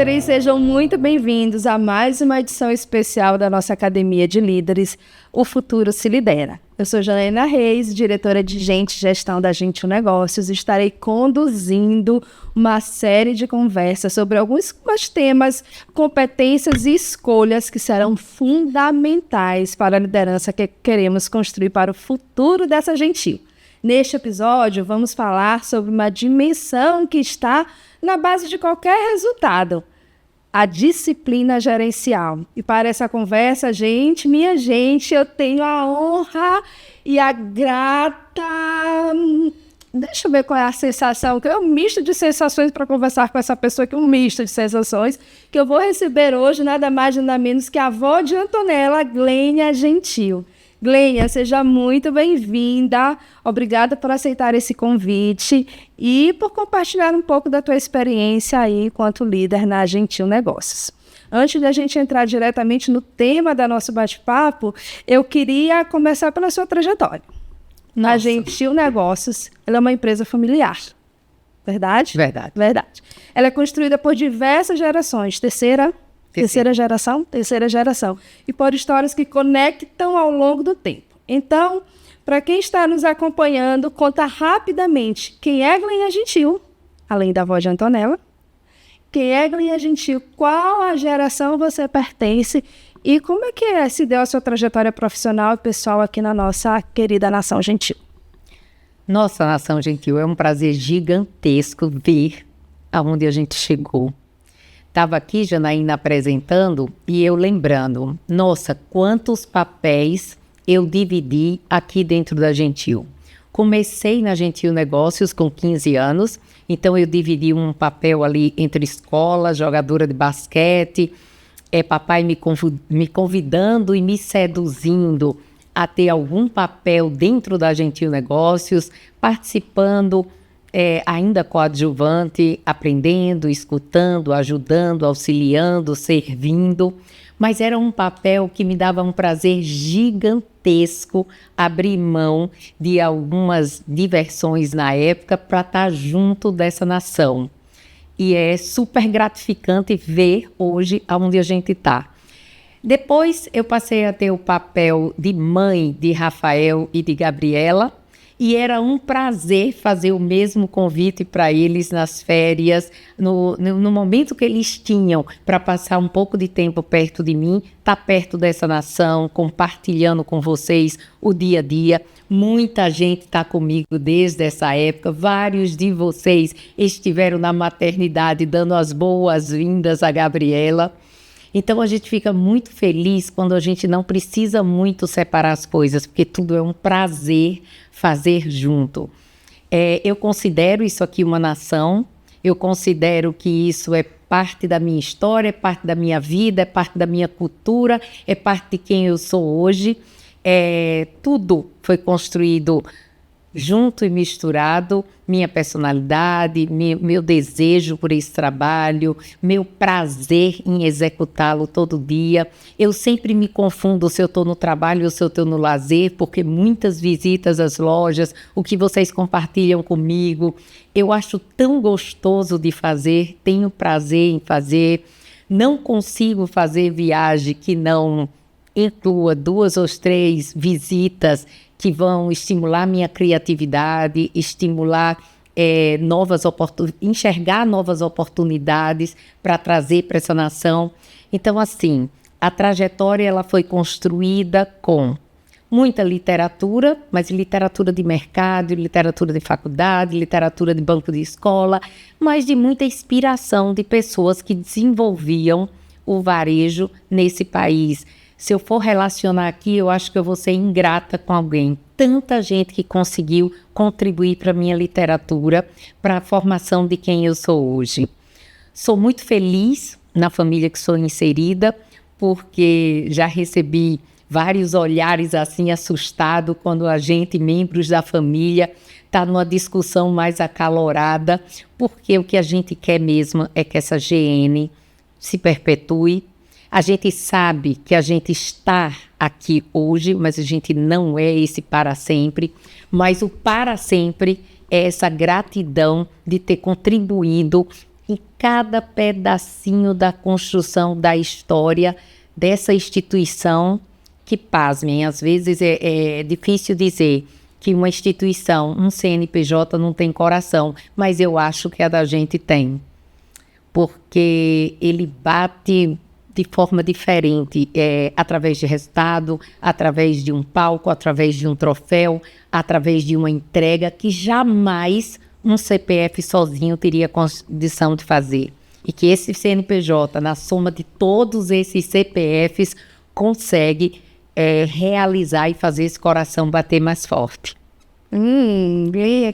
líderes, sejam muito bem-vindos a mais uma edição especial da nossa Academia de Líderes, O Futuro se Lidera. Eu sou Janaína Reis, diretora de Gente e Gestão da Gentil Negócios, e estarei conduzindo uma série de conversas sobre alguns temas, competências e escolhas que serão fundamentais para a liderança que queremos construir para o futuro dessa Gentil. Neste episódio, vamos falar sobre uma dimensão que está na base de qualquer resultado, a disciplina gerencial. E para essa conversa, minha gente, eu tenho a honra e a grata... Deixa eu ver qual é a sensação, que é um misto de sensações para conversar com essa pessoa, que é um misto de sensações, que eu vou receber hoje nada mais nada menos que a avó de Antonella, Glênia Gentil. Glênia, seja muito bem-vinda. Obrigada por aceitar esse convite e por compartilhar um pouco da tua experiência aí enquanto líder na Gentil Negócios. Antes da gente entrar diretamente no tema da nosso bate-papo, eu queria começar pela sua trajetória. A Gentil Negócios, ela é uma empresa familiar, verdade? Verdade. Verdade. Ela é construída por diversas gerações, terceira geração, e por histórias que conectam ao longo do tempo. Então, para quem está nos acompanhando, conta rapidamente quem é Glênia Gentil, além da avó de Antonella, quem é Glênia Gentil, qual a geração você pertence e como é que se deu a sua trajetória profissional e pessoal aqui na nossa querida Nação Gentil. Nossa Nação Gentil, é um prazer gigantesco ver aonde a gente chegou. Estava aqui, Janaína, apresentando e eu lembrando, nossa, quantos papéis eu dividi aqui dentro da Gentil. Comecei na Gentil Negócios com 15 anos, então eu dividi um papel ali entre escola, jogadora de basquete, papai me convidando e me seduzindo a ter algum papel dentro da Gentil Negócios, participando, ainda coadjuvante, aprendendo, escutando, ajudando, auxiliando, servindo, mas era um papel que me dava um prazer gigantesco abrir mão de algumas diversões na época para estar junto dessa nação. E é super gratificante ver hoje aonde a gente está. Depois eu passei a ter o papel de mãe de Rafael e de Gabriela, e era um prazer fazer o mesmo convite para eles nas férias, no momento que eles tinham para passar um pouco de tempo perto de mim, estar perto dessa nação, compartilhando com vocês o dia a dia. Muita gente está comigo desde essa época, vários de vocês estiveram na maternidade dando as boas-vindas a Gabriela. Então a gente fica muito feliz quando a gente não precisa muito separar as coisas, porque tudo é um prazer fazer junto. Eu considero isso aqui uma nação, eu considero que isso é parte da minha história, é parte da minha vida, é parte da minha cultura, é parte de quem eu sou hoje. Tudo foi construído junto e misturado, minha personalidade, meu desejo por esse trabalho, meu prazer em executá-lo todo dia. Eu sempre me confundo se eu estou no trabalho ou se eu estou no lazer, porque muitas visitas às lojas, o que vocês compartilham comigo, eu acho tão gostoso de fazer, tenho prazer em fazer, não consigo fazer viagem que não inclua 2 ou 3 visitas que vão estimular minha criatividade, estimular enxergar novas oportunidades para trazer para essa nação. Então, assim, a trajetória ela foi construída com muita literatura, mas literatura de mercado, literatura de faculdade, literatura de banco de escola, mas de muita inspiração de pessoas que desenvolviam o varejo nesse país. Se eu for relacionar aqui, eu acho que eu vou ser ingrata com alguém. Tanta gente que conseguiu contribuir para a minha literatura, para a formação de quem eu sou hoje. Sou muito feliz na família que sou inserida, porque já recebi vários olhares assim assustados quando a gente, membros da família, está numa discussão mais acalorada, porque o que a gente quer mesmo é que essa GN se perpetue. A gente sabe que a gente está aqui hoje, mas a gente não é esse para sempre. Mas o para sempre é essa gratidão de ter contribuído em cada pedacinho da construção da história dessa instituição que, pasmem, às vezes é difícil dizer que uma instituição, um CNPJ não tem coração, mas eu acho que a da gente tem, porque ele bate de forma diferente, através de resultado, através de um palco, através de um troféu, através de uma entrega que jamais um CPF sozinho teria condição de fazer. E que esse CNPJ, na soma de todos esses CPFs, consegue realizar e fazer esse coração bater mais forte.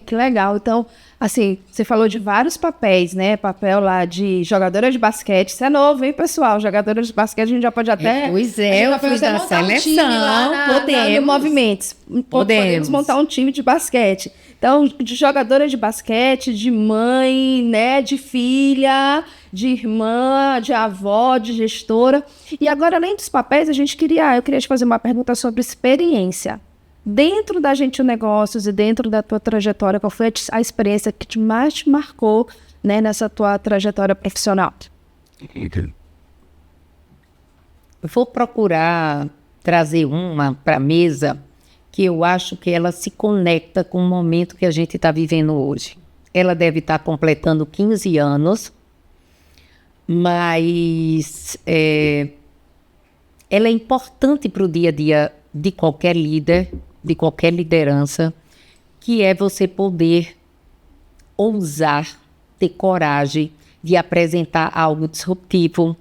Que legal. Então, assim, você falou de vários papéis, né? Papel lá de jogadora de basquete. Isso é novo, hein, pessoal? Jogadora de basquete, a gente já pode até... Pois é, eu fiz da seleção. Podemos. Movimentos. Podemos montar um time de basquete. Então, de jogadora de basquete, de mãe, né? De filha, de irmã, de avó, de gestora. E agora, além dos papéis, eu queria te fazer uma pergunta sobre experiência. Dentro da Gentil Negócios e dentro da tua trajetória, qual foi a experiência que mais te marcou, né, nessa tua trajetória profissional? Eu vou procurar trazer uma para a mesa que eu acho que ela se conecta com o momento que a gente está vivendo hoje. Ela deve estar completando 15 anos, mas ela é importante para o dia a dia de qualquer líder, de qualquer liderança, que é você poder ousar, ter coragem de apresentar algo disruptivo,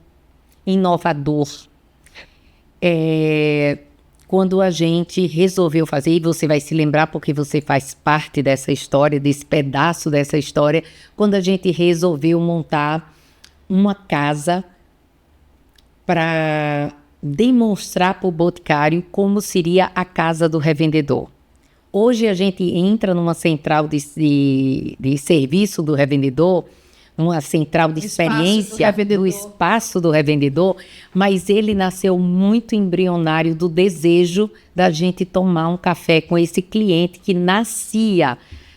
inovador. Quando a gente resolveu fazer, e você vai se lembrar porque você faz parte dessa história, desse pedaço dessa história, quando a gente resolveu montar uma casa para demonstrar para o Boticário como seria a casa do revendedor. Hoje a gente entra numa central de serviço do revendedor, numa central de experiência do espaço do revendedor, mas ele nasceu muito embrionário do desejo da gente tomar um café com esse cliente que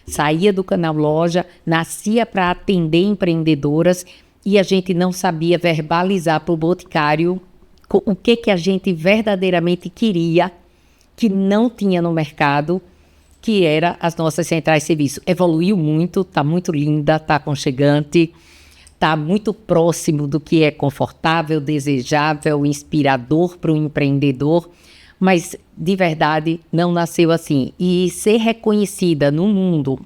saía do canal Loja, nascia para atender empreendedoras e a gente não sabia verbalizar para o Boticário o que a gente verdadeiramente queria, que não tinha no mercado, que era as nossas centrais de serviço. Evoluiu muito, está muito linda, está aconchegante, está muito próximo do que é confortável, desejável, inspirador para o empreendedor, mas de verdade não nasceu assim. E ser reconhecida no mundo,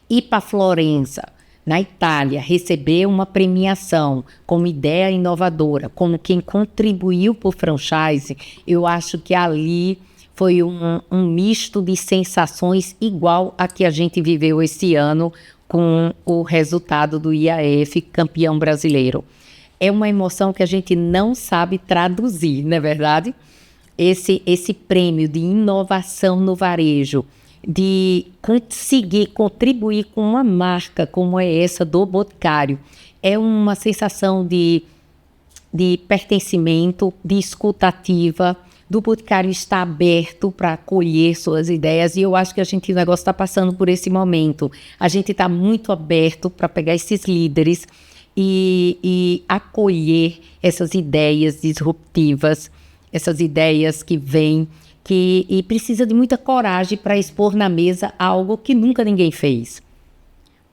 ir para Florença, na Itália, receber uma premiação como ideia inovadora, como quem contribuiu para o franchise, eu acho que ali foi um misto de sensações igual a que a gente viveu esse ano com o resultado do IAF campeão brasileiro. É uma emoção que a gente não sabe traduzir, não é verdade? Esse prêmio de inovação no varejo, de conseguir contribuir com uma marca como é essa do Boticário, é uma sensação de pertencimento, de escutativa, do Boticário estar aberto para acolher suas ideias, e eu acho que o negócio está passando por esse momento. A gente está muito aberto para pegar esses líderes e acolher essas ideias disruptivas, essas ideias que vêm, e precisa de muita coragem para expor na mesa algo que nunca ninguém fez.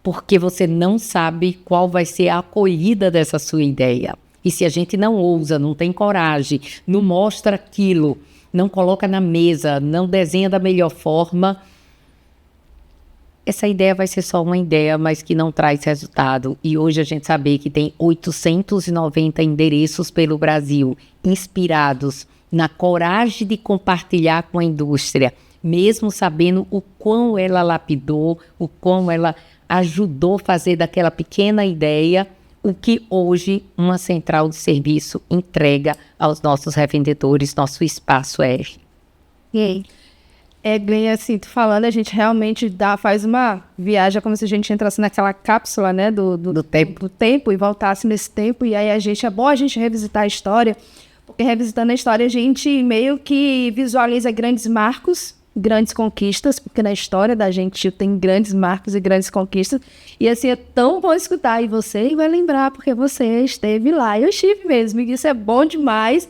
Porque você não sabe qual vai ser a acolhida dessa sua ideia. E se a gente não ousa, não tem coragem, não mostra aquilo, não coloca na mesa, não desenha da melhor forma, essa ideia vai ser só uma ideia, mas que não traz resultado. E hoje a gente sabe que tem 890 endereços pelo Brasil, inspirados na coragem de compartilhar com a indústria, mesmo sabendo o quão ela lapidou, o quão ela ajudou a fazer daquela pequena ideia o que hoje uma central de serviço entrega aos nossos revendedores, nosso espaço R. E aí? Bem assim, tu falando, a gente realmente faz uma viagem como se a gente entrasse naquela cápsula, né, do tempo e voltasse nesse tempo, e aí é bom a gente revisitar a história, porque revisitando a história a gente meio que visualiza grandes marcos grandes conquistas, porque na história da gente tem grandes marcos e grandes conquistas, e assim, é tão bom escutar, e você vai lembrar, porque você esteve lá, eu estive mesmo, e isso é bom demais,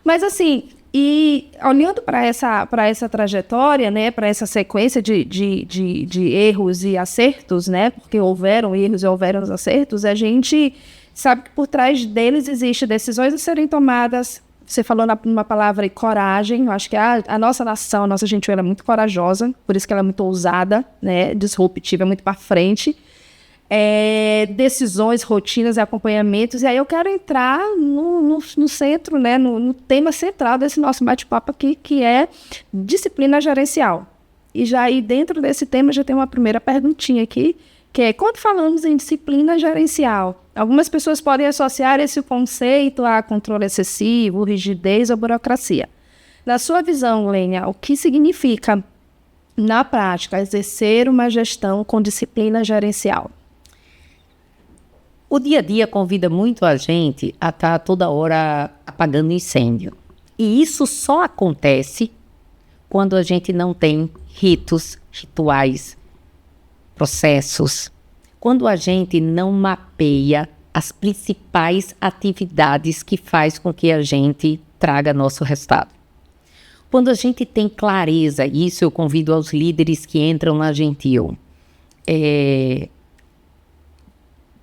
mas assim, e olhando para essa trajetória, né, para essa sequência de erros e acertos, né, porque houveram erros e houveram acertos, a gente sabe que por trás deles existem decisões a serem tomadas. Você falou numa palavra aí, coragem. Eu acho que a nossa nação, a nossa gente, ela é muito corajosa, por isso que ela é muito ousada, né, disruptiva, é muito para frente. Decisões, rotinas e acompanhamentos. E aí eu quero entrar no centro, né, no tema central desse nosso bate-papo aqui, que é disciplina gerencial. E já aí dentro desse tema já tem uma primeira perguntinha aqui, que é, quando falamos em disciplina gerencial, algumas pessoas podem associar esse conceito a controle excessivo, rigidez ou burocracia. Na sua visão, Lênia, o que significa, na prática, exercer uma gestão com disciplina gerencial? O dia a dia convida muito a gente a estar toda hora apagando incêndio. E isso só acontece quando a gente não tem rituais, processos, quando a gente não mapeia as principais atividades que faz com que a gente traga nosso resultado. Quando a gente tem clareza, isso eu convido aos líderes que entram na Gentil.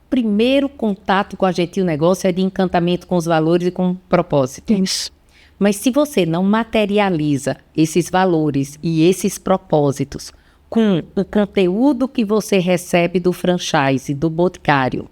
Primeiro contato com a Gentil Negócio é de encantamento com os valores e com o propósito. Isso. Mas se você não materializa esses valores e esses propósitos com o conteúdo que você recebe do franchise, do boticário,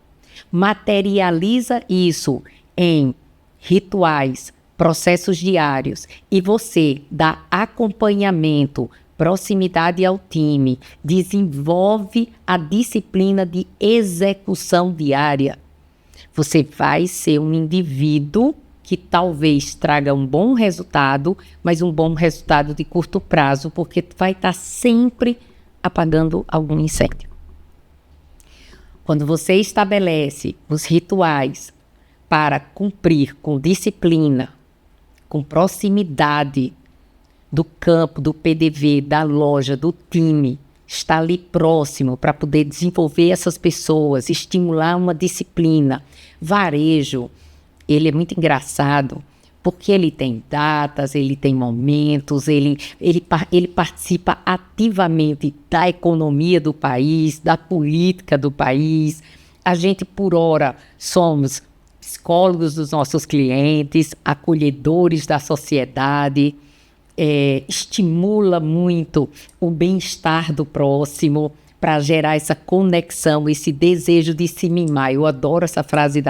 materializa isso em rituais, processos diários e você dá acompanhamento, proximidade ao time, desenvolve a disciplina de execução diária, você vai ser um indivíduo que talvez traga um bom resultado, mas um bom resultado de curto prazo, porque vai estar sempre apagando algum incêndio. Quando você estabelece os rituais para cumprir com disciplina, com proximidade do campo, do PDV, da loja, do time, estar ali próximo para poder desenvolver essas pessoas, estimular uma disciplina. Varejo, ele é muito engraçado, porque ele tem datas, ele tem momentos, ele participa ativamente da economia do país, da política do país. A gente, por hora, somos psicólogos dos nossos clientes, acolhedores da sociedade, estimula muito o bem-estar do próximo para gerar essa conexão, esse desejo de se mimar. Eu adoro essa frase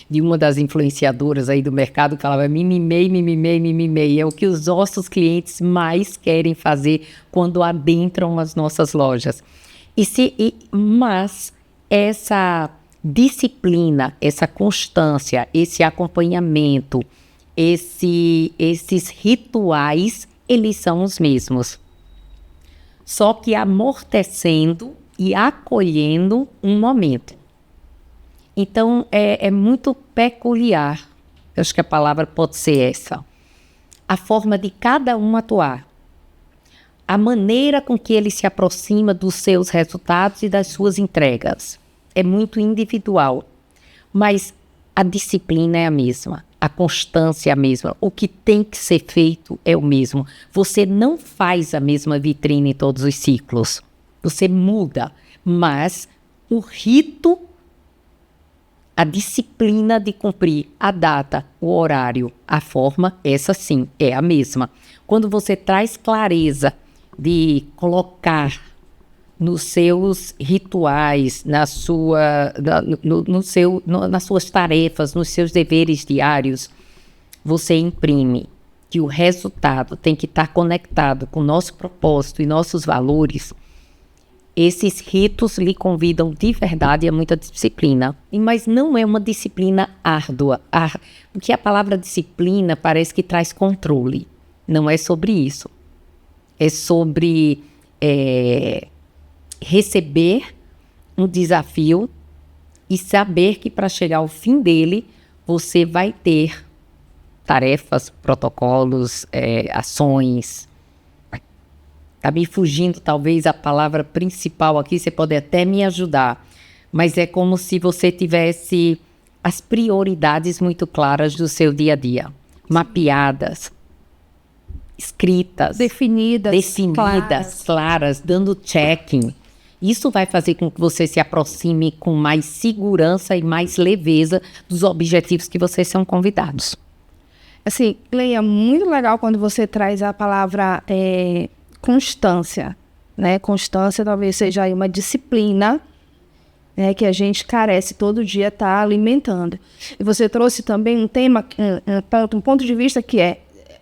de uma das influenciadoras aí do mercado, que falava me mimei, me mimei, me mimei. É o que os nossos clientes mais querem fazer quando adentram as nossas lojas. Mas essa disciplina, essa constância, esse acompanhamento, esses rituais, eles são os mesmos. Só que amortecendo e acolhendo um momento. Então, é muito peculiar, eu acho que a palavra pode ser essa, a forma de cada um atuar, a maneira com que ele se aproxima dos seus resultados e das suas entregas. É muito individual, mas a disciplina é a mesma, a constância é a mesma, o que tem que ser feito é o mesmo. Você não faz a mesma vitrine em todos os ciclos, você muda, mas o rito, a disciplina de cumprir a data, o horário, a forma, essa sim, é a mesma. Quando você traz clareza de colocar nos seus rituais, nas suas tarefas, nos seus deveres diários, você imprime que o resultado tem que estar conectado com o nosso propósito e nossos valores. Esses ritos lhe convidam de verdade a muita disciplina, mas não é uma disciplina árdua, porque a palavra disciplina parece que traz controle. Não é sobre isso. É sobre receber um desafio e saber que para chegar ao fim dele, você vai ter tarefas, protocolos, ações, Tá me fugindo talvez a palavra principal aqui, você pode até me ajudar, mas é como se você tivesse as prioridades muito claras do seu dia a dia, mapeadas, escritas, Definidas, claras, dando checking. Isso vai fazer com que você se aproxime com mais segurança e mais leveza dos objetivos que vocês são convidados. Assim, Gleia, é muito legal quando você traz a palavra constância, né? Constância talvez seja aí uma disciplina, né, que a gente carece todo dia estar alimentando. E você trouxe também um tema, um ponto de vista que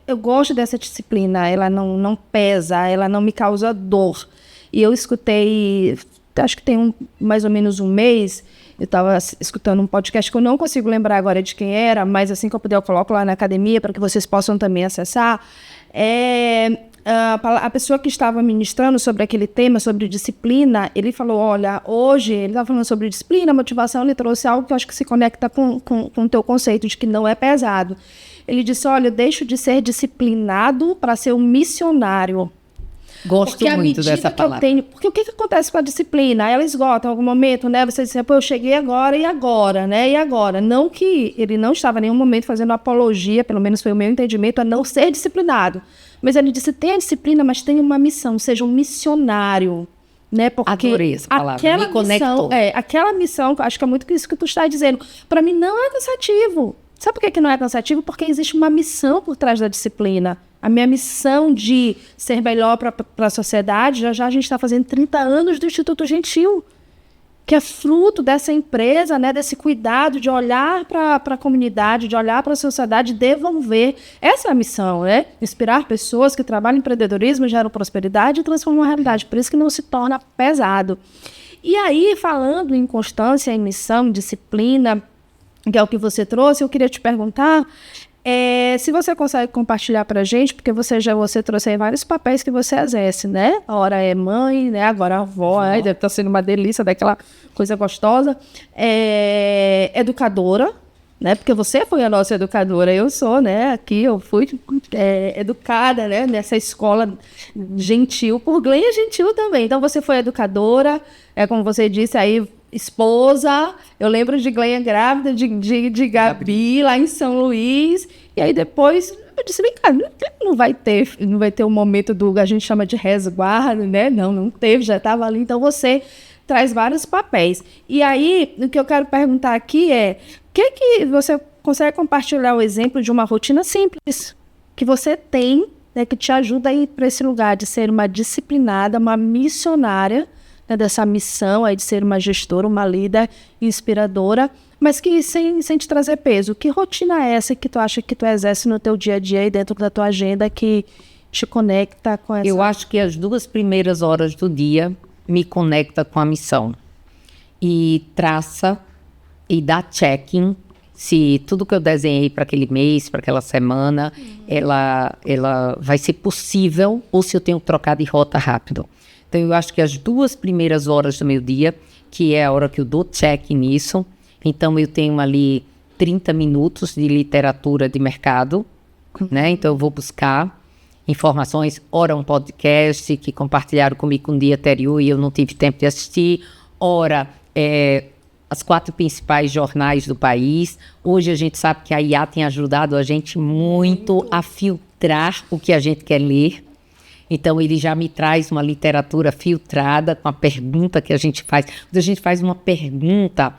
eu gosto dessa disciplina, ela não pesa, ela não me causa dor. E eu escutei, acho que tem mais ou menos um mês, eu estava escutando um podcast que eu não consigo lembrar agora de quem era, mas assim que eu puder eu coloco lá na academia para que vocês possam também acessar. A pessoa que estava ministrando sobre aquele tema, sobre disciplina, ele falou, olha, hoje, ele estava falando sobre disciplina, motivação, ele trouxe algo que eu acho que se conecta com o teu conceito de que não é pesado. Ele disse, olha, eu deixo de ser disciplinado para ser um missionário. Gosto muito dessa palavra. Porque o que acontece com a disciplina? Ela esgota em algum momento, né? Você diz, pô, eu cheguei agora, e agora, né? E agora? Não que ele não estava em nenhum momento fazendo apologia, pelo menos foi o meu entendimento, a não ser disciplinado. Mas ele disse, tem a disciplina, mas tem uma missão, seja um missionário, né? Porque adorei essa palavra, me conectou. Aquela missão, acho que é muito isso que tu está dizendo, para mim não é cansativo. Sabe por que não é cansativo? Porque existe uma missão por trás da disciplina. A minha missão de ser melhor para a sociedade, já a gente está fazendo 30 anos do Instituto Gentil, que é fruto dessa empresa, né, desse cuidado de olhar para a comunidade, de olhar para a sociedade, devolver. Essa é a missão, né? Inspirar pessoas que trabalham em empreendedorismo, geram prosperidade e transformam a realidade. Por isso que não se torna pesado. E aí, falando em constância, em missão, em disciplina, que é o que você trouxe, eu queria te perguntar... se você consegue compartilhar para a gente, porque você trouxe aí vários papéis que você exerce, né? Ora é mãe, né? Agora avó, deve estar sendo uma delícia, daquela coisa gostosa. Educadora, né? Porque você foi a nossa educadora, eu sou, né? Aqui eu fui educada, né? Nessa escola Gentil, por Gleia Gentil também. Então você foi educadora, como você disse aí, esposa, eu lembro de Gleia grávida, de Gabi, lá em São Luís, e aí depois eu disse, vem cá, não vai ter um momento a gente chama de resguardo, né? Não teve, já estava ali, então você traz vários papéis. E aí, o que eu quero perguntar aqui que você consegue compartilhar o exemplo de uma rotina simples que você tem, né, que te ajuda a ir para esse lugar de ser uma disciplinada, uma missionária, dessa missão aí de ser uma gestora, uma líder inspiradora, mas que sem te trazer peso. Que rotina é essa que tu acha que tu exerce no teu dia a dia e dentro da tua agenda que te conecta com essa... Eu acho que as 2 primeiras horas do dia me conecta com a missão. E traça e dá check-in se tudo que eu desenhei para aquele mês, para aquela semana, ela vai ser possível ou se eu tenho que trocar de rota rápido. Então, eu acho que as 2 primeiras horas do meu dia, que é a hora que eu dou check nisso, então eu tenho ali 30 minutos de literatura de mercado, né? Então, eu vou buscar informações, ora um podcast que compartilharam comigo um dia anterior e eu não tive tempo de assistir, ora as 4 principais jornais do país. Hoje a gente sabe que a IA tem ajudado a gente muito a filtrar o que a gente quer ler. Então, ele já me traz uma literatura filtrada com a pergunta que a gente faz. Quando a gente faz uma pergunta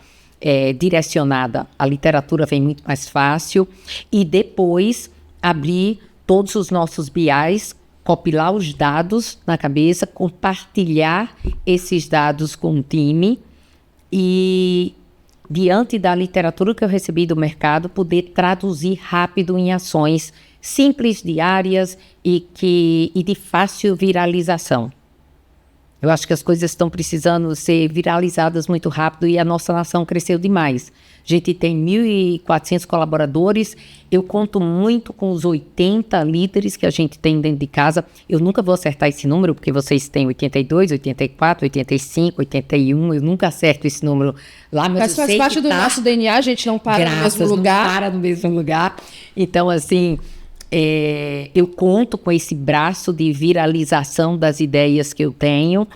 direcionada, a literatura vem muito mais fácil. E depois, abrir todos os nossos BIs, compilar os dados na cabeça, compartilhar esses dados com o time e, diante da literatura que eu recebi do mercado, poder traduzir rápido em ações simples, diárias e de fácil viralização. Eu acho que as coisas estão precisando ser viralizadas muito rápido e a nossa nação cresceu demais. A gente tem 1.400 colaboradores, eu conto muito com os 80 líderes que a gente tem dentro de casa. Eu nunca vou acertar esse número, porque vocês têm 82, 84, 85, 81, eu nunca acerto esse número lá, mas faz parte do nosso DNA, a gente não para no mesmo lugar. Não para no mesmo lugar. Então, assim, Eu conto com esse braço de viralização das ideias que eu tenho.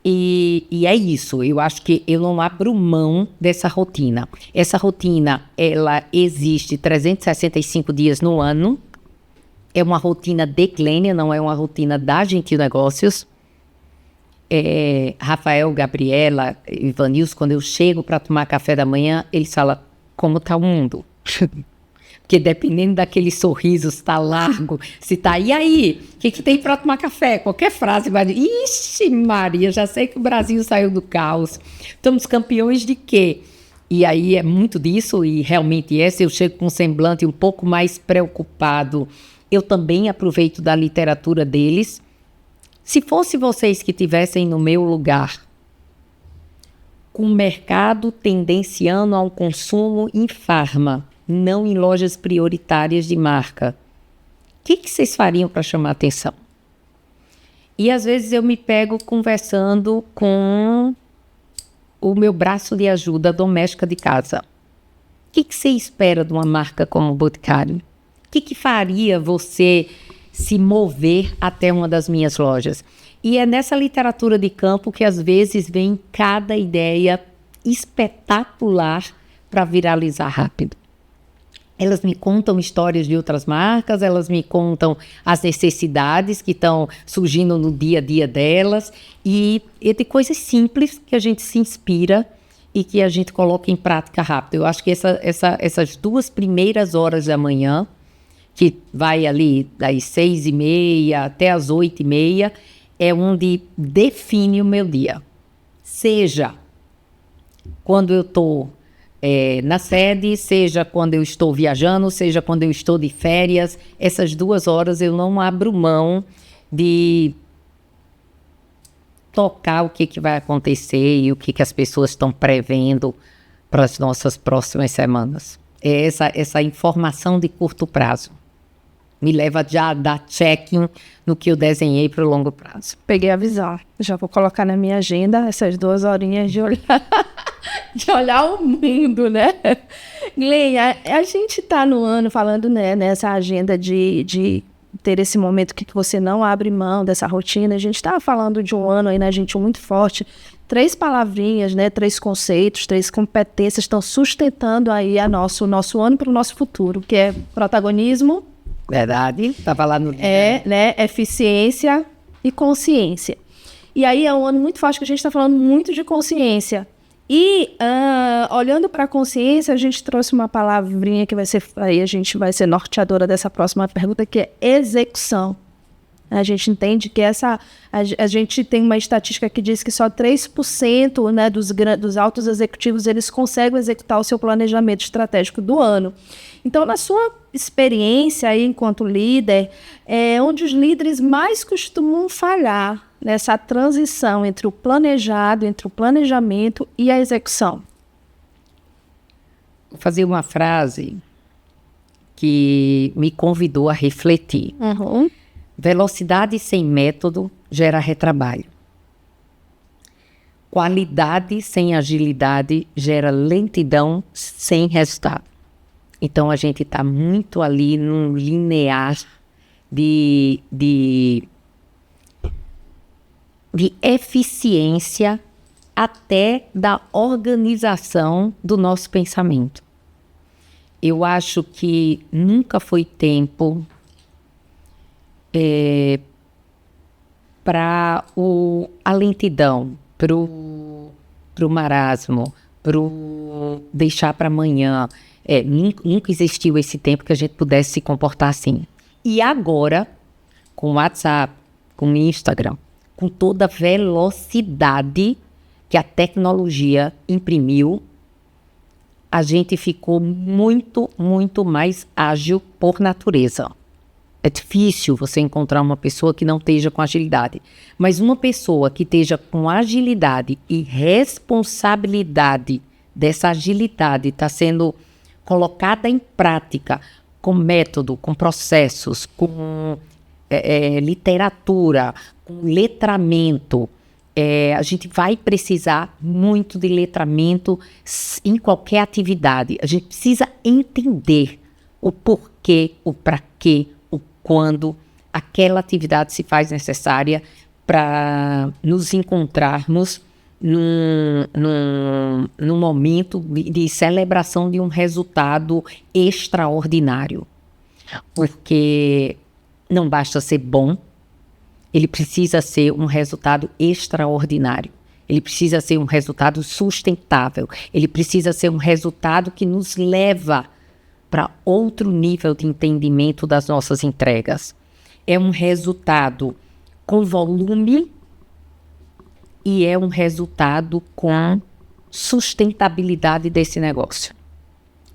E é isso, eu acho que eu não abro mão dessa rotina. Essa rotina, ela existe 365 dias no ano. É uma rotina de Clênia, não é uma rotina da Gentil Negócios. Rafael, Gabriela, Ivanilson, quando eu chego para tomar café da manhã, eles falam, como está o mundo? Porque dependendo daquele sorriso, se está largo, se está... E aí? O que tem para tomar café? Qualquer frase vai dizer, ixi Maria, já sei que o Brasil saiu do caos. Estamos campeões de quê? E aí é muito disso, e realmente é. Se eu chego com um semblante um pouco mais preocupado, eu também aproveito da literatura deles. Se fosse vocês que estivessem no meu lugar, com o mercado tendenciando ao consumo em farma, não em lojas prioritárias de marca, o que vocês fariam para chamar atenção? E às vezes eu me pego conversando com o meu braço de ajuda doméstica de casa. O que você espera de uma marca como o Boticário? O que faria você se mover até uma das minhas lojas? E é nessa literatura de campo que às vezes vem cada ideia espetacular para viralizar rápido. Elas me contam histórias de outras marcas, elas me contam as necessidades que estão surgindo no dia a dia delas e de coisas simples que a gente se inspira e que a gente coloca em prática rápido. Eu acho que essas 2 primeiras horas da manhã, que vai ali das 6h30 até as 8h30, é onde define o meu dia. Seja quando eu estou na sede, seja quando eu estou viajando, seja quando eu estou de férias, essas 2 horas eu não abro mão de tocar o que vai acontecer e o que as pessoas estão prevendo para as nossas próximas semanas. É essa informação de curto prazo. Me leva já a dar check-in no que eu desenhei para o longo prazo. Peguei a visão. Já vou colocar na minha agenda essas 2 horinhas de olhar, de olhar o mundo, né? Glenn, a gente está no ano falando, né, nessa agenda de ter esse momento que você não abre mão dessa rotina. A gente está falando de um ano aí, né, gente, muito forte. 3 palavrinhas, né, 3 conceitos, 3 competências estão sustentando aí o nosso ano para o nosso futuro, que é protagonismo. Verdade, estava lá no... né, eficiência e consciência. E aí é um ano muito forte que a gente está falando muito de consciência. E olhando para a consciência, a gente trouxe uma palavrinha que vai ser, aí a gente vai ser norteadora dessa próxima pergunta, que é execução. A gente entende que a gente tem uma estatística que diz que só 3%, né, dos altos executivos eles conseguem executar o seu planejamento estratégico do ano. Então, na sua experiência aí, enquanto líder, onde os líderes mais costumam falhar nessa transição entre o planejado, entre o planejamento e a execução? Vou fazer uma frase que me convidou a refletir. Uhum. Velocidade sem método gera retrabalho. Qualidade sem agilidade gera lentidão sem resultado. Então, a gente está muito ali num linear de eficiência até da organização do nosso pensamento. Eu acho que nunca foi tempo para a lentidão, para o marasmo, para o deixar para amanhã. Nunca existiu esse tempo que a gente pudesse se comportar assim. E agora, com o WhatsApp, com o Instagram, com toda a velocidade que a tecnologia imprimiu, a gente ficou muito, muito mais ágil por natureza. É difícil você encontrar uma pessoa que não esteja com agilidade. Mas uma pessoa que esteja com agilidade e responsabilidade dessa agilidade está sendo colocada em prática com método, com processos, com literatura, com letramento. A gente vai precisar muito de letramento em qualquer atividade. A gente precisa entender o porquê, o para quê, o quando aquela atividade se faz necessária para nos encontrarmos num momento de celebração de um resultado extraordinário. Porque não basta ser bom, ele precisa ser um resultado extraordinário. Ele precisa ser um resultado sustentável. Ele precisa ser um resultado que nos leva para outro nível de entendimento das nossas entregas. É um resultado com volume e é um resultado com sustentabilidade desse negócio.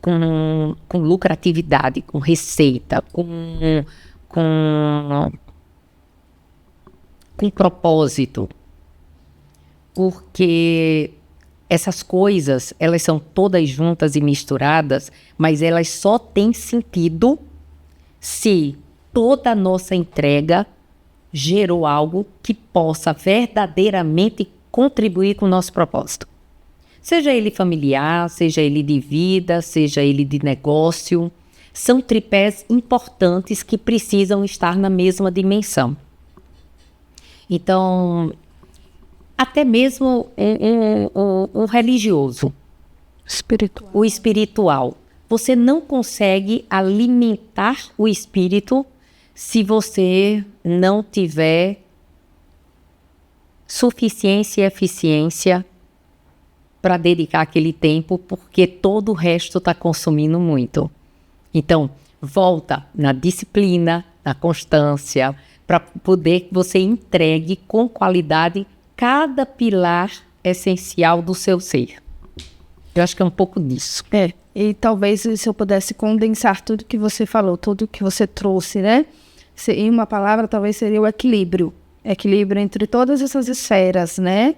Com lucratividade, com receita, com propósito. Porque essas coisas, elas são todas juntas e misturadas, mas elas só têm sentido se toda a nossa entrega gerou algo que possa verdadeiramente contribuir com o nosso propósito. Seja ele familiar, seja ele de vida, seja ele de negócio, são tripés importantes que precisam estar na mesma dimensão. Então, até mesmo um religioso, o espiritual. Você não consegue alimentar o espírito se você não tiver suficiência e eficiência para dedicar aquele tempo, porque todo o resto está consumindo muito. Então, volta na disciplina, na constância, para poder que você entregue com qualidade cada pilar essencial do seu ser. Eu acho que é um pouco disso. E talvez se eu pudesse condensar tudo que você falou, tudo que você trouxe, né? Em uma palavra, talvez seria o equilíbrio. Equilíbrio entre todas essas esferas, né?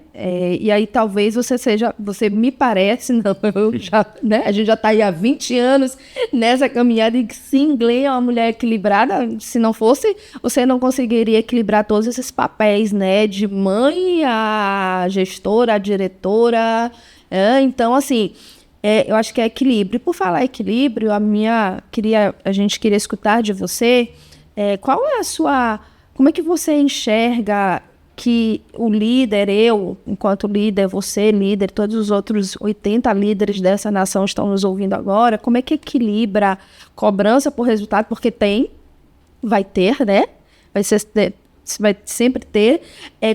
E aí talvez você me parece, não, né? A gente já está aí há 20 anos nessa caminhada e sim, Glenn é uma mulher equilibrada. Se não fosse, você não conseguiria equilibrar todos esses papéis, né? De mãe, a gestora, a diretora. Então, assim, eu acho que é equilíbrio. E por falar equilíbrio, a gente queria escutar de você qual é a sua... Como é que você enxerga que o líder, eu, enquanto líder, você, líder, todos os outros 80 líderes dessa nação estão nos ouvindo agora, como é que equilibra cobrança por resultado? Porque vai ter, né? Vai sempre ter.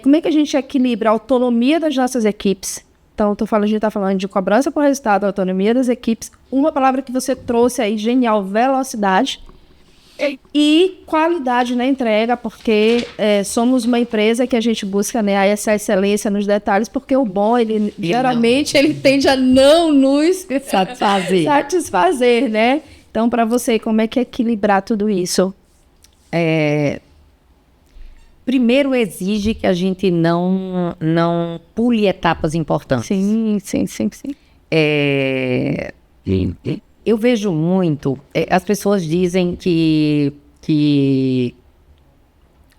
Como é que a gente equilibra a autonomia das nossas equipes? Então, a gente está falando de cobrança por resultado, autonomia das equipes. Uma palavra que você trouxe aí, genial, velocidade. E qualidade na entrega, porque somos uma empresa que a gente busca, né, essa excelência nos detalhes, porque o bom, geralmente, ele tende a não nos satisfazer, né? Então, para você, como é que é equilibrar tudo isso? Primeiro, exige que a gente não pule etapas importantes. Sim. Eu vejo muito, as pessoas dizem que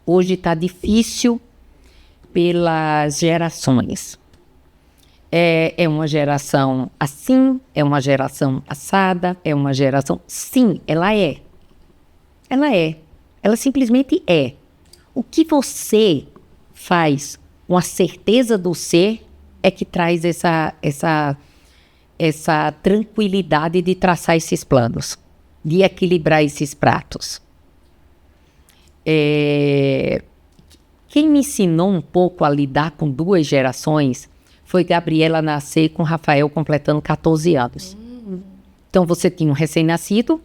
hoje está difícil pelas gerações. É uma geração assim, é uma geração assada, é uma geração... Sim, ela é. Ela simplesmente é. O que você faz com a certeza do ser é que traz essa tranquilidade de traçar esses planos, de equilibrar esses pratos. Quem me ensinou um pouco a lidar com duas gerações foi Gabriela Nascer com Rafael completando 14 anos. Então você tinha um recém-nascido,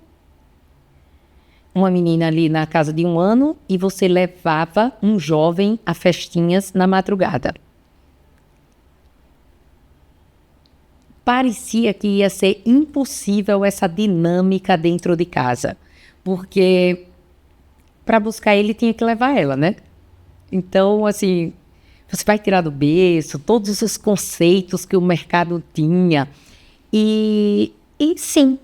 uma menina ali na casa de 1 ano e você levava um jovem a festinhas na madrugada. Parecia que ia ser impossível essa dinâmica dentro de casa, porque para buscar ele tinha que levar ela, né? Então, assim, você vai tirar do berço todos esses conceitos que o mercado tinha e sim,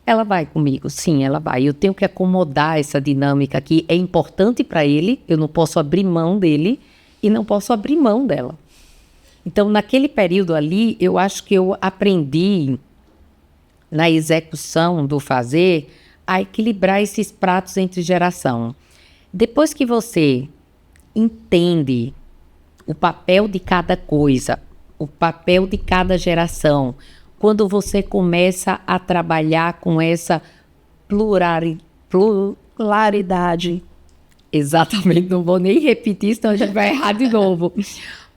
ela vai comigo, sim, ela vai. Eu tenho que acomodar essa dinâmica que é importante para ele, eu não posso abrir mão dele e não posso abrir mão dela. Então, naquele período ali, eu acho que eu aprendi, na execução do fazer, a equilibrar esses pratos entre geração. Depois que você entende o papel de cada coisa, o papel de cada geração, quando você começa a trabalhar com essa Claridade. Exatamente, não vou nem repetir, senão a gente vai errar de novo.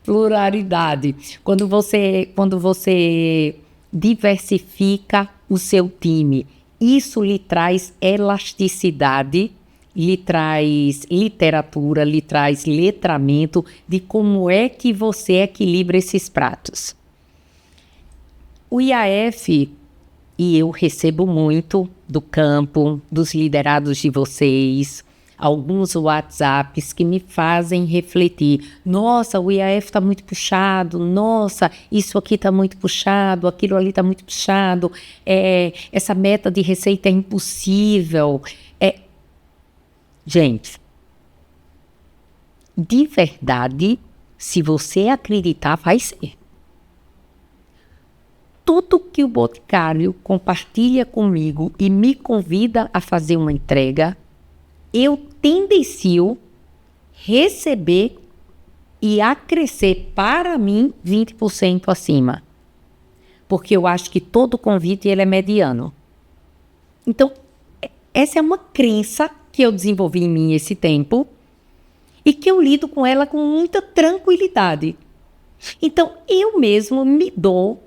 Pluralidade. Quando você diversifica o seu time, isso lhe traz elasticidade, lhe traz literatura, lhe traz letramento de como é que você equilibra esses pratos. O IAF, e eu recebo muito do campo, dos liderados de vocês, alguns WhatsApps que me fazem refletir. Nossa, o IAF está muito puxado. Nossa, isso aqui está muito puxado. Aquilo ali está muito puxado. Essa meta de receita é impossível. Gente, de verdade, se você acreditar, vai ser. Tudo que o Boticário compartilha comigo e me convida a fazer uma entrega, eu tendencio receber e acrescer para mim 20% acima. Porque eu acho que todo convite ele é mediano. Então, essa é uma crença que eu desenvolvi em mim esse tempo e que eu lido com ela com muita tranquilidade. Então, eu mesmo me dou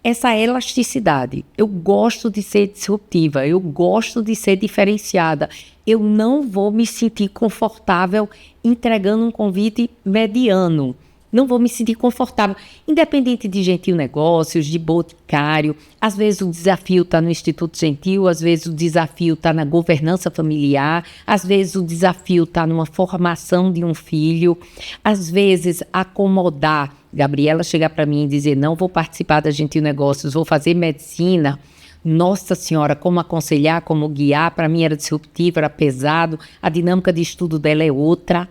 essa elasticidade. Eu gosto de ser disruptiva, eu gosto de ser diferenciada. Eu não vou me sentir confortável entregando um convite mediano. Não vou me sentir confortável. Independente de Gentil Negócios, de Boticário, às vezes o desafio está no Instituto Gentil, às vezes o desafio está na governança familiar, às vezes o desafio está numa formação de um filho, às vezes acomodar. Gabriela chegar para mim e dizer, não vou participar da Gentil Negócios, vou fazer medicina. Nossa Senhora, como aconselhar, como guiar, para mim era disruptivo, era pesado, a dinâmica de estudo dela é outra.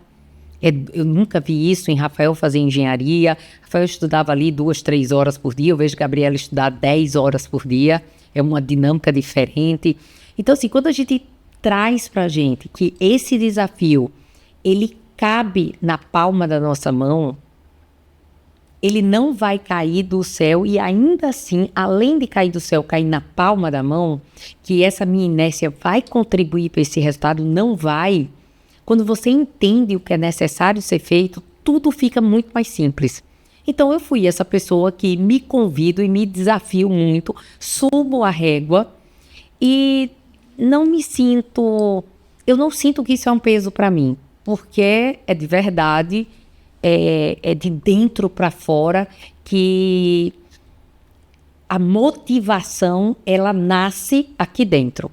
Eu nunca vi isso em Rafael fazer engenharia. Rafael estudava ali 2, 3 horas por dia, eu vejo Gabriela estudar 10 horas por dia, é uma dinâmica diferente. Então assim, quando a gente traz para a gente que esse desafio, ele cabe na palma da nossa mão, ele não vai cair do céu e ainda assim, além de cair do céu, cair na palma da mão, que essa minha inércia vai contribuir para esse resultado, não vai. Quando você entende o que é necessário ser feito, tudo fica muito mais simples. Então eu fui essa pessoa que me convido e me desafio muito, subo a régua e eu não sinto que isso é um peso para mim, porque é de verdade, é de dentro para fora que a motivação, ela nasce aqui dentro.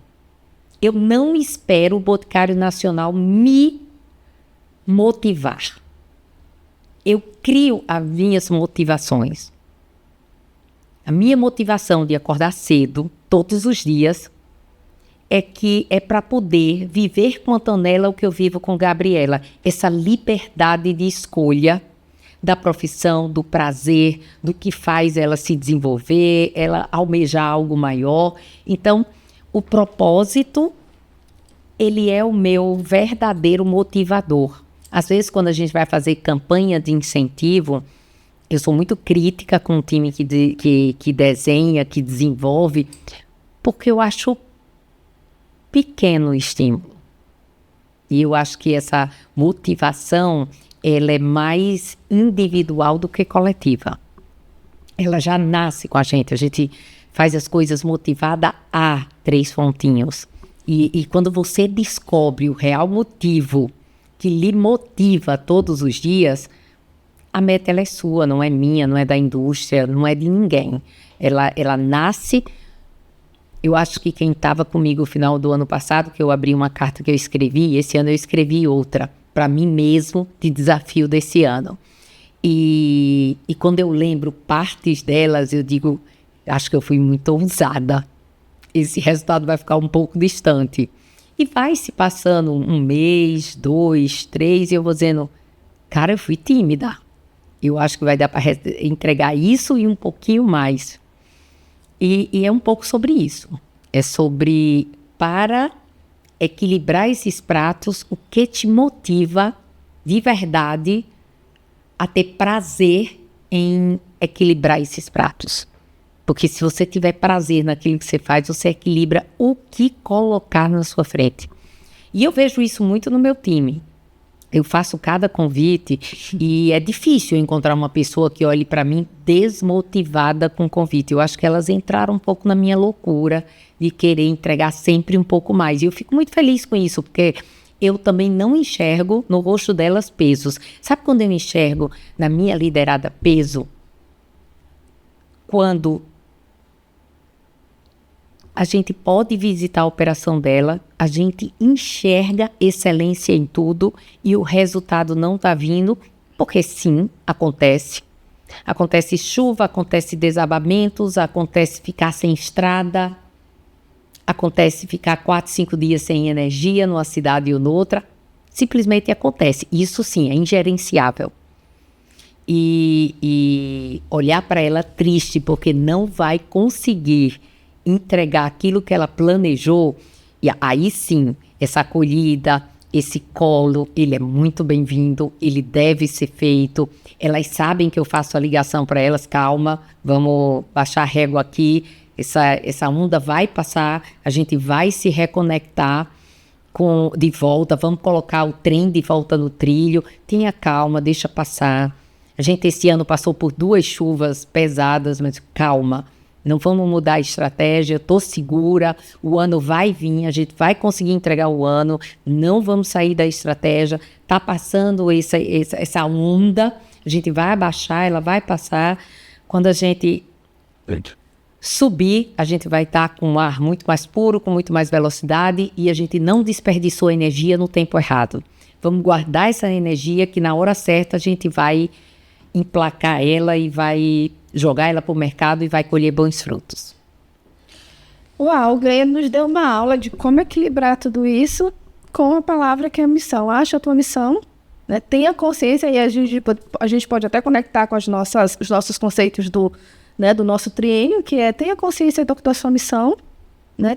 Eu não espero o Boticário Nacional me motivar. Eu crio as minhas motivações. A minha motivação de acordar cedo, todos os dias, é para poder viver com a Antonella o que eu vivo com Gabriela. Essa liberdade de escolha da profissão, do prazer, do que faz ela se desenvolver, ela almejar algo maior. Então, o propósito, ele é o meu verdadeiro motivador. Às vezes, quando a gente vai fazer campanha de incentivo, eu sou muito crítica com o time que desenha, que desenvolve, porque eu acho pequeno o estímulo. E eu acho que essa motivação, ela é mais individual do que coletiva. Ela já nasce com a gente faz as coisas motivada a 3 pontinhos. E quando você descobre o real motivo que lhe motiva todos os dias, a meta ela é sua, não é minha, não é da indústria, não é de ninguém. Ela nasce. Eu acho que quem estava comigo no final do ano passado, que eu abri uma carta que eu escrevi, esse ano eu escrevi outra, para mim mesmo, de desafio desse ano. E quando eu lembro partes delas, eu digo, acho que eu fui muito ousada. Esse resultado vai ficar um pouco distante. E vai se passando 1 mês, 2, 3, e eu vou dizendo, cara, eu fui tímida. Eu acho que vai dar para entregar isso e um pouquinho mais. E é um pouco sobre isso. É sobre para equilibrar esses pratos, o que te motiva de verdade a ter prazer em equilibrar esses pratos. Porque se você tiver prazer naquilo que você faz, você equilibra o que colocar na sua frente. E eu vejo isso muito no meu time. Eu faço cada convite e é difícil encontrar uma pessoa que olhe para mim desmotivada com o convite. Eu acho que elas entraram um pouco na minha loucura de querer entregar sempre um pouco mais. E eu fico muito feliz com isso, porque eu também não enxergo no rosto delas pesos. Sabe quando eu enxergo na minha liderada peso? Quando a gente pode visitar a operação dela, a gente enxerga excelência em tudo e o resultado não está vindo, porque sim, acontece. Acontece chuva, acontece desabamentos, acontece ficar sem estrada, acontece ficar 4, 5 dias sem energia numa cidade ou noutra. Simplesmente acontece. Isso sim, é ingerenciável. E olhar para ela triste porque não vai conseguir entregar aquilo que ela planejou, e aí sim, essa acolhida, esse colo, ele é muito bem-vindo, ele deve ser feito. Elas sabem que eu faço a ligação para elas, calma, vamos baixar a régua aqui, essa onda vai passar, a gente vai se reconectar de volta, vamos colocar o trem de volta no trilho, tenha calma, deixa passar. A gente esse ano passou por 2 chuvas pesadas, mas calma. Não vamos mudar a estratégia, estou segura, o ano vai vir, a gente vai conseguir entregar o ano, não vamos sair da estratégia, está passando essa onda, a gente vai abaixar, ela vai passar. Quando a gente subir, a gente vai estar com um ar muito mais puro, com muito mais velocidade e a gente não desperdiçou energia no tempo errado. Vamos guardar essa energia que na hora certa a gente vai emplacar ela e vai jogar ela para o mercado e vai colher bons frutos. Uau, o Gleia nos deu uma aula de como equilibrar tudo isso com a palavra que é a missão. Acha a tua missão, né? Tenha consciência, e a gente pode até conectar com os nossos conceitos do nosso triênio, que é tenha consciência da sua missão, né?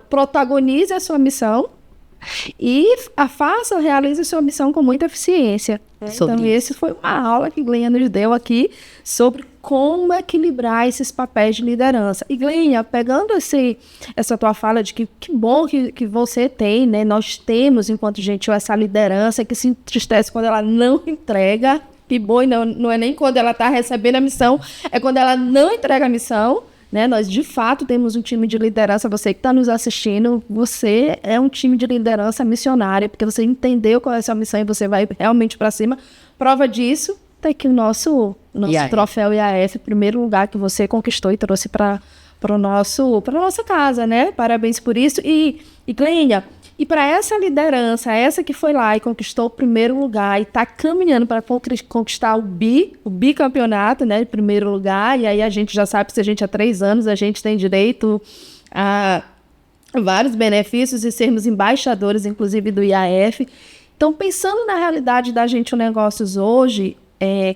Protagonize a sua missão e realize a sua missão com muita eficiência. Então, esse foi uma aula que Gleia nos deu aqui sobre como equilibrar esses papéis de liderança. E, Gleia, pegando essa tua fala de que bom que você tem, né? Nós temos, enquanto gentil, essa liderança que se entristece quando ela não entrega. Que bom, não é nem quando ela está recebendo a missão, é quando ela não entrega a missão. Né? Nós, de fato, temos um time de liderança. Você que está nos assistindo, você é um time de liderança missionária, porque você entendeu qual é a sua missão e você vai realmente para cima. Prova disso, tá aqui o nosso troféu IAF, primeiro lugar que você conquistou e trouxe para nossa casa, né? Parabéns por isso. E Glênia, e para essa liderança, essa que foi lá e conquistou o primeiro lugar e está caminhando para conquistar o bicampeonato, né, de primeiro lugar, e aí a gente já sabe, se a gente há 3 anos, a gente tem direito a vários benefícios e sermos embaixadores, inclusive, do IAF. Então, pensando na realidade da Gentil Negócios hoje,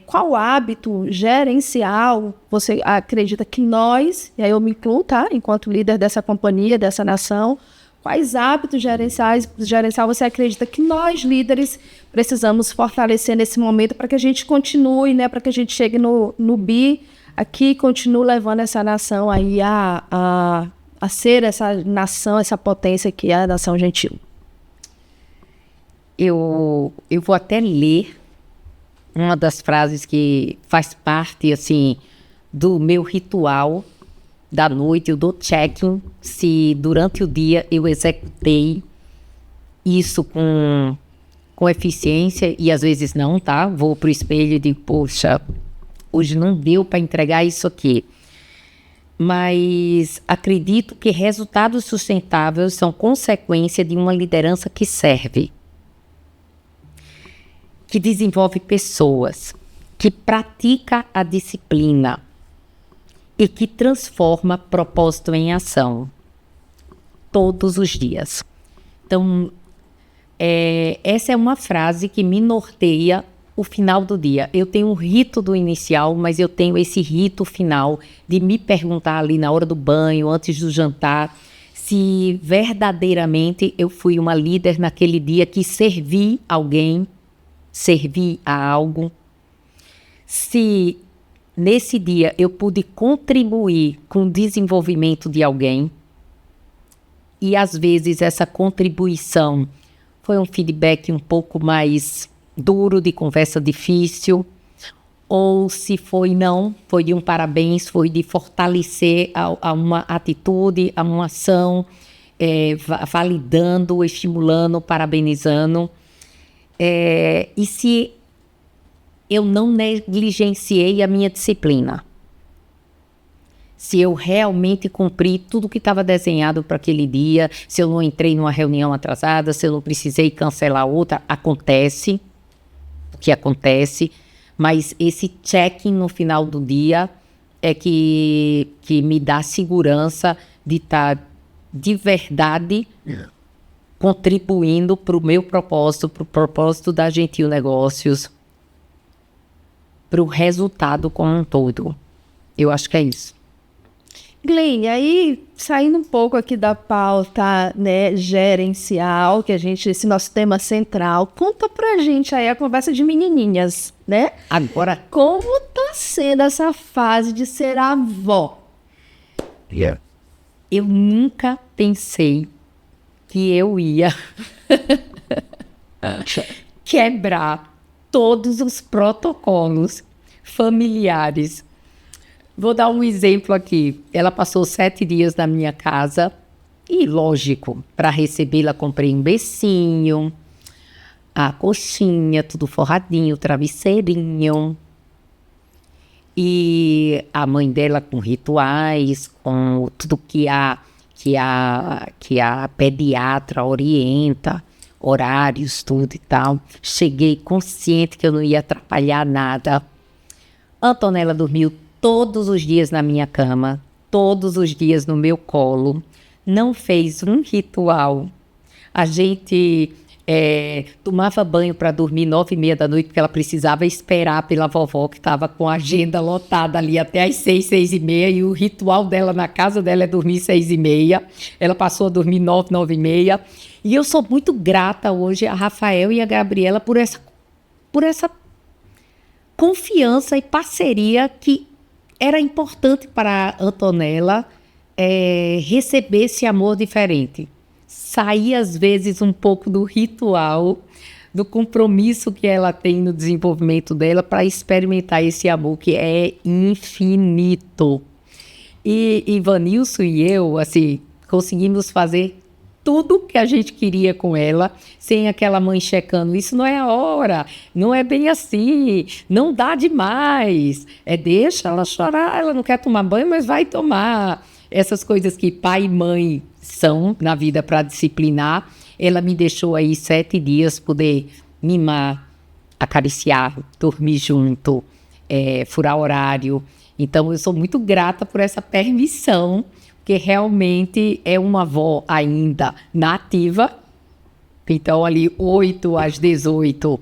qual hábito gerencial você acredita que nós, e aí eu me incluo, tá, enquanto líder dessa companhia, dessa nação, quais hábitos gerencial você acredita que nós, líderes, precisamos fortalecer nesse momento para que a gente continue, né, para que a gente chegue no BI aqui e continue levando essa nação aí a ser essa nação, essa potência que é a nação gentil? Eu vou até ler uma das frases que faz parte, assim, do meu ritual da noite. Eu dou check-in se durante o dia eu executei isso com eficiência, e às vezes não, tá? Vou pro espelho e digo, poxa, hoje não deu para entregar isso aqui. Mas acredito que resultados sustentáveis são consequência de uma liderança que serve, que desenvolve pessoas, que pratica a disciplina e que transforma propósito em ação todos os dias. Então, essa é uma frase que me norteia o final do dia. Eu tenho um rito do inicial, mas eu tenho esse rito final de me perguntar ali na hora do banho, antes do jantar, se verdadeiramente eu fui uma líder naquele dia que servi alguém, servi a algo, se nesse dia eu pude contribuir com o desenvolvimento de alguém e às vezes essa contribuição foi um feedback um pouco mais duro, de conversa difícil, ou se foi não, foi de um parabéns, foi de fortalecer a uma atitude, a uma ação, validando, estimulando, parabenizando. E se eu não negligenciei a minha disciplina, se eu realmente cumpri tudo que estava desenhado para aquele dia, se eu não entrei numa reunião atrasada, se eu não precisei cancelar outra, acontece, o que acontece, mas esse check-in no final do dia é que me dá segurança de estar de verdade contribuindo para o meu propósito, para o propósito da Gentil Negócios, para o resultado como um todo. Eu acho que é isso. Gleine, aí saindo um pouco aqui da pauta, né, gerencial, que esse nosso tema central, conta pra gente aí a conversa de menininhas, né? Agora, como tá sendo essa fase de ser avó? Eu nunca pensei que eu ia quebrar todos os protocolos familiares. Vou dar um exemplo aqui. Ela passou 7 dias na minha casa e, lógico, para recebê-la comprei um bercinho, a coxinha, tudo forradinho, travesseirinho. E a mãe dela com rituais, com tudo que a pediatra orienta, horários, tudo e tal. Cheguei consciente que eu não ia atrapalhar nada. Antonella dormiu todos os dias na minha cama, todos os dias no meu colo, não fez um ritual. A gente tomava banho para dormir 9h30 da noite, porque ela precisava esperar pela vovó, que estava com a agenda lotada ali até às 6, 6h30, e o ritual dela na casa dela é dormir 6h30. Ela passou a dormir 9, 9h30. E eu sou muito grata hoje a Rafael e a Gabriela por essa confiança e parceria que era importante para a Antonella receber esse amor diferente. Sair, às vezes, um pouco do ritual, do compromisso que ela tem no desenvolvimento dela para experimentar esse amor que é infinito. E Ivanilson e eu, assim, conseguimos fazer tudo que a gente queria com ela, sem aquela mãe checando, isso não é a hora, não é bem assim, não dá demais, deixa ela chorar, ela não quer tomar banho, mas vai tomar. Essas coisas que pai e mãe são na vida para disciplinar, ela me deixou aí 7 dias poder mimar, acariciar, dormir junto, furar horário. Então eu sou muito grata por essa permissão, que realmente é uma avó ainda nativa. Então, ali, 8 às 18,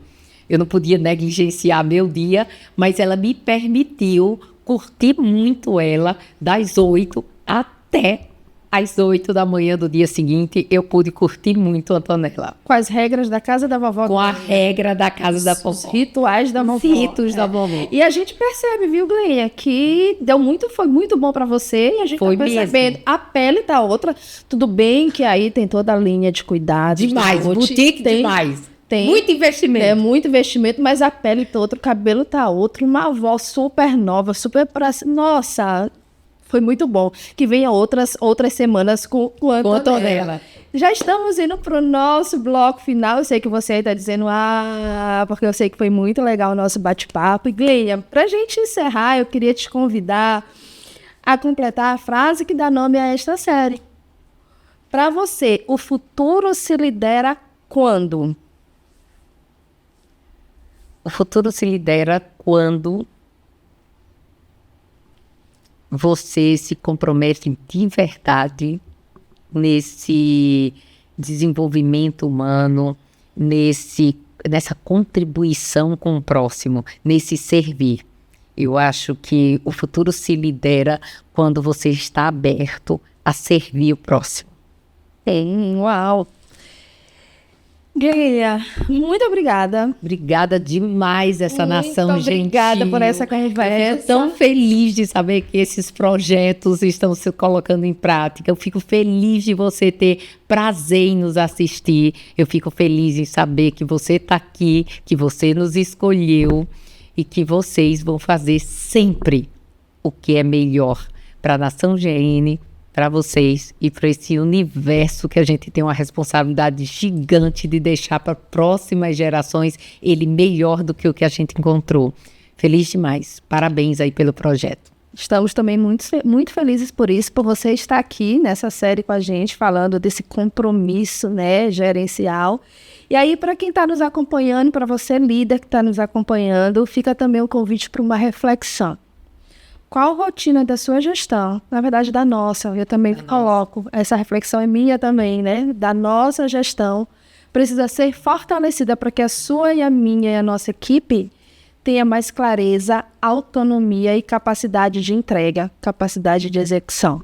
eu não podia negligenciar meu dia, mas ela me permitiu curtir muito ela das 8 até às 8 da manhã do dia seguinte. Eu pude curtir muito a Antonella. Com as regras da casa da vovó. Com a regra da casa da vovó. Os rituais da vovó. Os ritos da vovó. E a gente percebe, viu, Gleia, que foi muito bom pra você. E a gente foi tá percebendo. Mesmo. A pele tá outra. Tudo bem que aí tem toda a linha de cuidados. Demais, boutique demais. Tem muito investimento. É muito investimento, mas a pele tá outra, o cabelo tá outro. Uma avó super nova, super... Nossa... Foi muito bom. Que venha outras semanas com Antonella. Já estamos indo para o nosso bloco final. Eu sei que você está dizendo, porque eu sei que foi muito legal o nosso bate-papo. E, Gleia, para a gente encerrar, eu queria te convidar a completar a frase que dá nome a esta série. Para você, o futuro se lidera quando? O futuro se lidera quando você se compromete de verdade nesse desenvolvimento humano, nessa contribuição com o próximo, nesse servir. Eu acho que o futuro se lidera quando você está aberto a servir o próximo. Uau! Gleia, muito obrigada. Obrigada demais essa nação gentil. Obrigada por essa conversa. Eu fico tão feliz de saber que esses projetos estão se colocando em prática. Eu fico feliz de você ter prazer em nos assistir. Eu fico feliz em saber que você está aqui, que você nos escolheu e que vocês vão fazer sempre o que é melhor para a Nação GN, para vocês e para esse universo que a gente tem uma responsabilidade gigante de deixar para próximas gerações ele melhor do que o que a gente encontrou. Feliz demais. Parabéns aí pelo projeto. Estamos também muito felizes por isso, por você estar aqui nessa série com a gente, falando desse compromisso, né, gerencial. E aí, para quem está nos acompanhando, para você líder que está nos acompanhando, fica também o convite para uma reflexão. Qual rotina da sua gestão, na verdade da nossa, eu também coloco, essa reflexão é minha também, né? Da nossa gestão, precisa ser fortalecida para que a sua e a minha e a nossa equipe tenha mais clareza, autonomia e capacidade de entrega, capacidade de execução.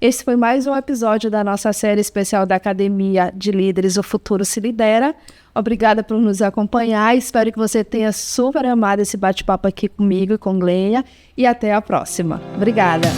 Esse foi mais um episódio da nossa série especial da Academia de Líderes, O Futuro se Lidera. Obrigada por nos acompanhar. Espero que você tenha super amado esse bate-papo aqui comigo e com Gleia. E até a próxima. Obrigada.